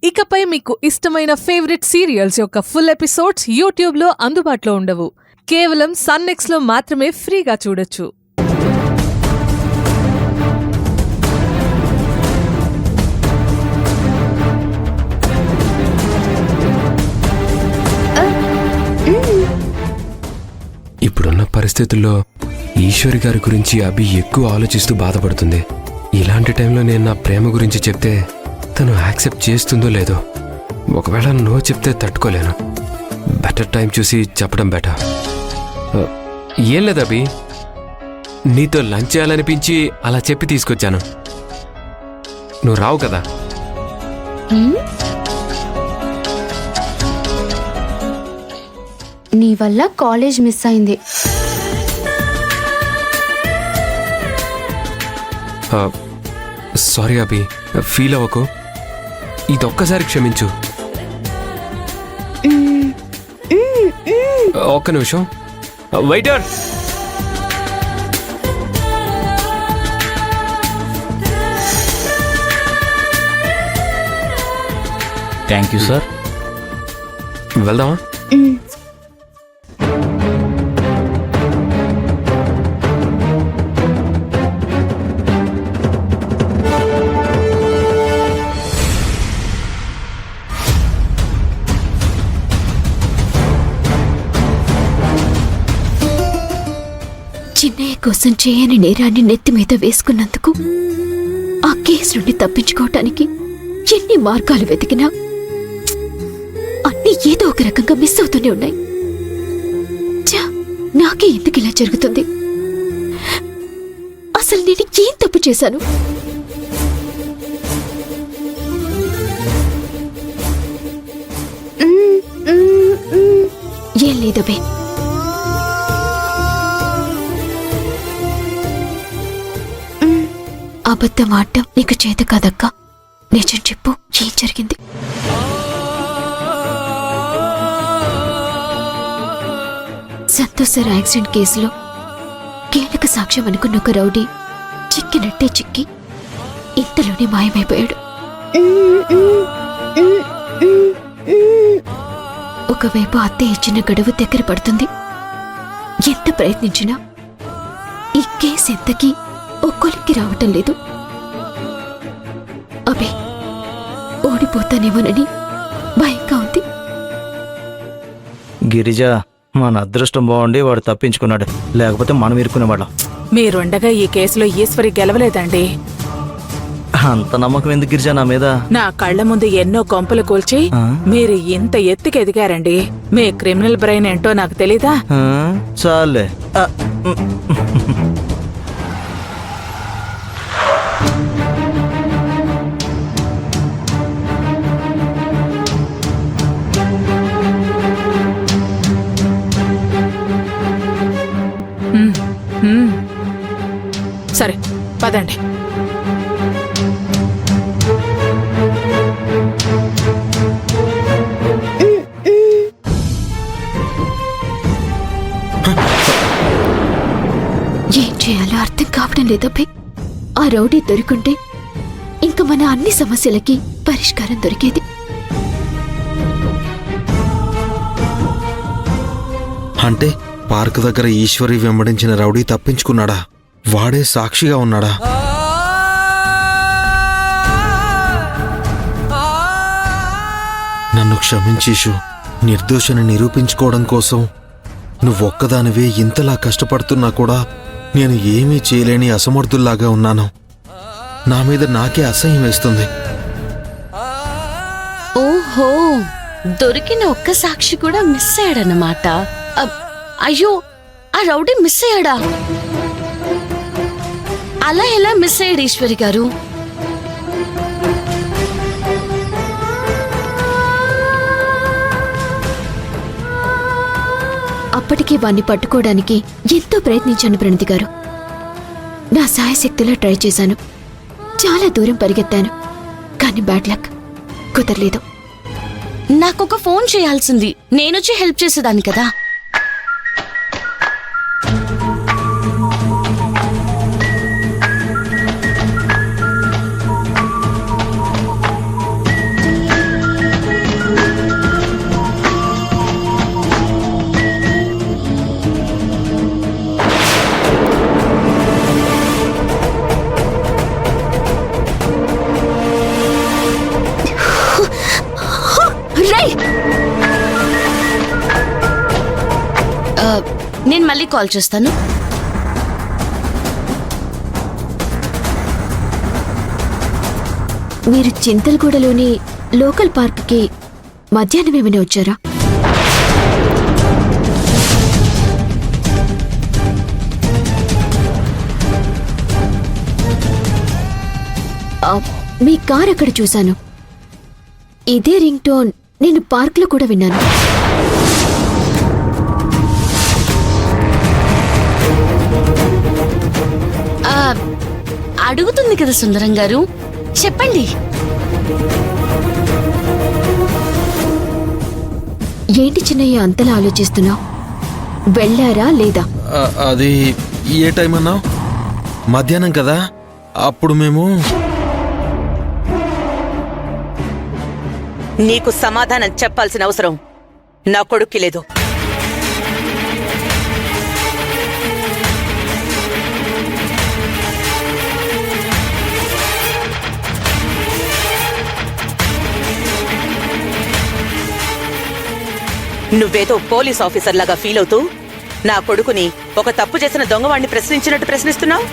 ఇకపై మీకు ఇష్టమైన ఫేవరెట్ సీరియల్స్ యొక్క ఫుల్ ఎపిసోడ్స్ యూట్యూబ్లో అందుబాటులో ఉండవు. కేవలం సన్నెక్స్లో మాత్రమే ఫ్రీగా చూడొచ్చు. ఇప్పుడున్న పరిస్థితుల్లో ఈశ్వరి గారి గురించి అభి ఎక్కువ ఆలోచిస్తూ బాధపడుతుంది. ఇలాంటి టైంలో నేను నా ప్రేమ గురించి చెప్తే తను యాక్సెప్ట్ చేస్తుందో లేదో. ఒకవేళ నో చెప్తే తట్టుకోలేను. బెటర్ టైం చూసి చెప్పడం బెటర్. ఏం లేదు అభి, నీతో లంచ్ చేయాలనిపించి అలా చెప్పి తీసుకొచ్చాను. నువ్వు రావు కదా. నీ వల్ల కాలేజ్ మిస్ అయింది. సారీ అభి, ఫీల్ అవ్వకు. ఇదొక్కసారి క్షమించు. ఒక్క నిమిషం. Waiter, thank you sir. వెళ్దామా? చిన్నయ్య కోసం చేయని నేరాన్ని నెత్తి మీద వేసుకున్నందుకు ఆ కేసు నుండి తప్పించుకోవటానికి ఎన్ని మార్గాలు వెతికినా అన్నీ ఏదో ఒక రకంగా మిస్ అవుతూనే ఉన్నాయి. నాకే ఎందుకు ఇలా జరుగుతుంది? అసలు నేను ఏం తప్పు చేశాను? ఏం లేదబే, అబద్ధం ఆడటం నీకు చేత కాదక్కా. నిజం చెప్పు, ఏం జరిగింది? సంతోష్ సార్ యాక్సిడెంట్ కేసులో కీలక సాక్ష్యం అనుకున్న ఒక రౌడీ చిక్కినట్టే చిక్కి ఇంతలోనే మాయమైపోయాడు. ఒకవైపు అత్తయ్య ఇచ్చిన గడువు దగ్గర పడుతుంది. ఎంత ప్రయత్నించినా ఈ కేసు ఎంతకీ ఒక్కొలికి రావటం లేదు. అబే, ఓడిపోతానేమోనని భయంగా ఉంది. గిరిజ, మన అదృష్టం బాగుండి వాడు తప్పించుకున్నాడు, లేకపోతే మనం ఇరుక్కునేవాళ్ళం. మీరుండగా ఈ కేసులో ఈశ్వరి గెలవలేదండి. అంత నమ్మకం ఎందుకు గిరిజ నా మీద? నా కళ్ల ముందు ఎన్నో కొంపలు కూల్చి మీరు ఇంత ఎత్తుకు ఎదిగారండి. మీ క్రిమినల్ బ్రెయిన్ ఏంటో నాకు తెలీదా? చాలే. సరే, పదండి. ఏం చేయాలో అర్థం కావడం లేదబ్బే. ఆ రౌడీ దొరికింటే ఇంకా మన అన్ని సమస్యలకి పరిష్కారం దొరికేది. అంటే పార్క్ దగ్గర ఈశ్వరి వెంబడించిన రౌడీ తప్పించుకున్నాడా? వాడే సాక్షిగా ఉన్నాడా? నన్ను క్షమించీషు. నిర్దోషని నిరూపించుకోవడం కోసం నువ్వొక్కదానివే ఇంతలా కష్టపడుతున్నా కూడా నేను ఏమీ చేయలేని అసమర్థుల్లాగా ఉన్నాను. నా మీద నాకే అసహ్యం వేస్తుంది. ఓహో, దొరికిన ఒక్క సాక్షి కూడా మిస్ అయ్యాడన్నమాట. అయ్యో, ఆ రౌడీ మిస్ అయ్యాడా? అలా ఎలా మిస్ అయ్యాడు ఈశ్వరి గారు? అప్పటికే వాణ్ణి పట్టుకోవడానికి ఎంతో ప్రయత్నించాను ప్రణతి గారు. నా సాయశక్తిలో ట్రై చేశాను. చాలా దూరం పరిగెత్తాను, కానీ బ్యాడ్ లక్, కుదరలేదు. నాకొక ఫోన్ చేయాల్సింది, నేనొచ్చి హెల్ప్ చేసేదాన్ని కదా. నేను మళ్ళీ కాల్ చేస్తాను. మీరు చింతలగూడలోని లోకల్ పార్క్కి మధ్యాహ్నం ఏమైనా వచ్చారా? మీ కార్ అక్కడ చూశాను. ఇదే రింగ్ టోన్ నేను పార్క్లో కూడా విన్నాను. అడుగుతుంది కదా సుందరం గారు, చెప్పండి. ఏంటి చిన్నయ్య అంతలా ఆలోచిస్తున్నావు? వెళ్ళారా లేదా? అది ఏ టైం అన్నావు? మధ్యాహ్నం కదా. అప్పుడు మేము నీకు సమాధానం చెప్పాల్సిన అవసరం నా కొడుక్కి లేదు. నువ్వేదో పోలీస్ ఆఫీసర్ లాగా ఫీల్ అవుతూ నా కొడుకుని ఒక తప్పు చేసిన దొంగవాణ్ణి ప్రశ్నించినట్టు ప్రశ్నిస్తున్నావు.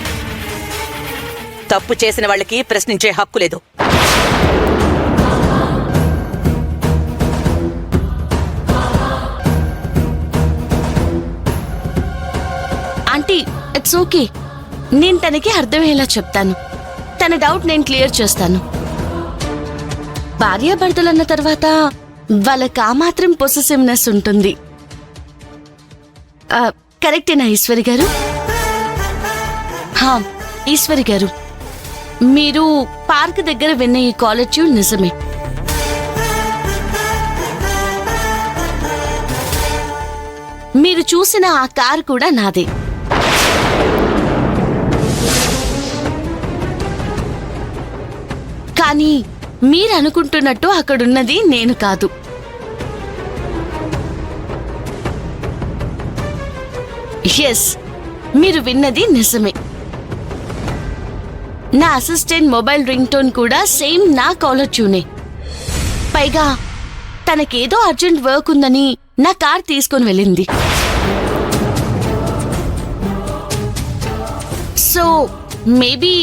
తప్పు చేసిన వాళ్ళకి ప్రశ్నించే హక్కు లేదు. Aunty, it's okay. నేను తనకి అర్థమయ్యేలా చెప్తాను. తన డౌట్ నేను క్లియర్ చేస్తాను. భార్యాభర్తలన్న తర్వాత వాళ్ళకి ఆ మాత్రం పొసెసివ్నెస్ ఉంటుంది. కరెక్టేనా ఈశ్వరి గారు? ఈశ్వరి గారు, మీరు పార్క్ దగ్గర విన్న ఈ కాలర్ ట్యూన్ నిజమే. మీరు చూసిన ఆ కార్ కూడా నాదే. కానీ మీరు అనుకుంటున్నట్టు అక్కడున్నది నేను కాదు. ఎస్, మీరు విన్నది నిజమే. నా అసిస్టెంట్ మొబైల్ రింగ్ టోన్ కూడా సేమ్ నా కాలర్ ట్యూనే. పైగా తనకేదో అర్జెంట్ వర్క్ ఉందని నా కార్ తీసుకొని వెళ్ళింది. సో మేబీ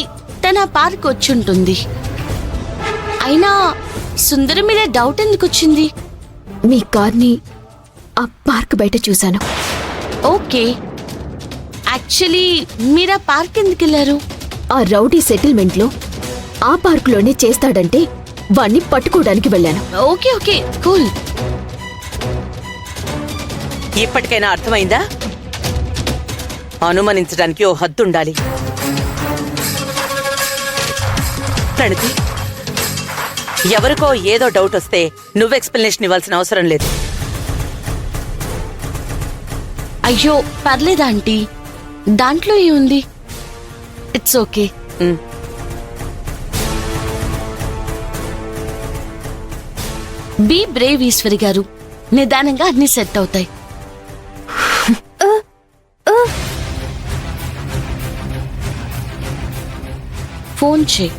తన పార్క్ వచ్చుంటుంది. అయినా సుందరం మీద డౌట్ ఎందుకు వచ్చింది? మీ కార్ని ఆ పార్క్ బయట చూశాను. ఓకే, యాక్చువల్లీ మీరు ఆ పార్క్ ఎందుకు వెళ్ళారు? ఆ రౌడీ సెటిల్మెంట్లో ఆ పార్కులోనే చేస్తాడంటే వాణ్ణి పట్టుకోవడానికి వెళ్ళాను. Okay okay, cool. ఇప్పటికైనా అర్థమైందా? అనుమానించడానికి ఓ హద్దుండాలి. ప్రణతి, ఎవరికో ఏదో డౌట్ వస్తే నువ్వు ఎక్స్ప్లెనేషన్ ఇవ్వాల్సిన అవసరం లేదు. అయ్యో పర్లేదా ఆంటీ, దాంట్లో ఏముంది? It's okay. Be brave Eshwari గారు, నిదానంగా అన్ని సెట్ అవుతాయి. ఫోన్ చేయి.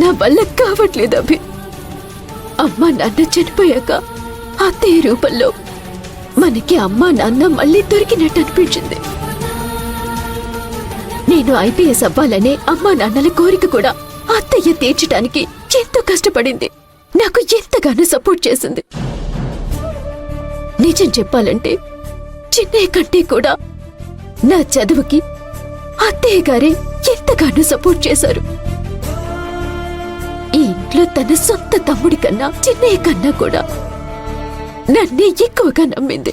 నా వల్ల కావట్లేదు అభి. అమ్మా నాన్న చనిపోయాక అదే రూపంలో మనకి అమ్మా నాన్న మళ్ళీ దొరికినట్టు అనిపించింది. నేను ఐపీఎస్ అవ్వాలనే అమ్మా నాన్నల కోరిక కూడా అత్తయ్య తీర్చడానికి ఎంతో కష్టపడింది. నాకు ఎంతగానో సపోర్ట్ చేసింది. నిజం చెప్పాలంటే చిన్నయ్య కంటే కూడా నా చదువుకి అత్తయ్య గారే ఎంతగానో సపోర్ట్ చేశారు. ఈ ఇంట్లో తన సొంత తమ్ముడి కన్నా చిన్నయ్య కన్నా కూడా నన్నే ఎక్కువగా నమ్మింది.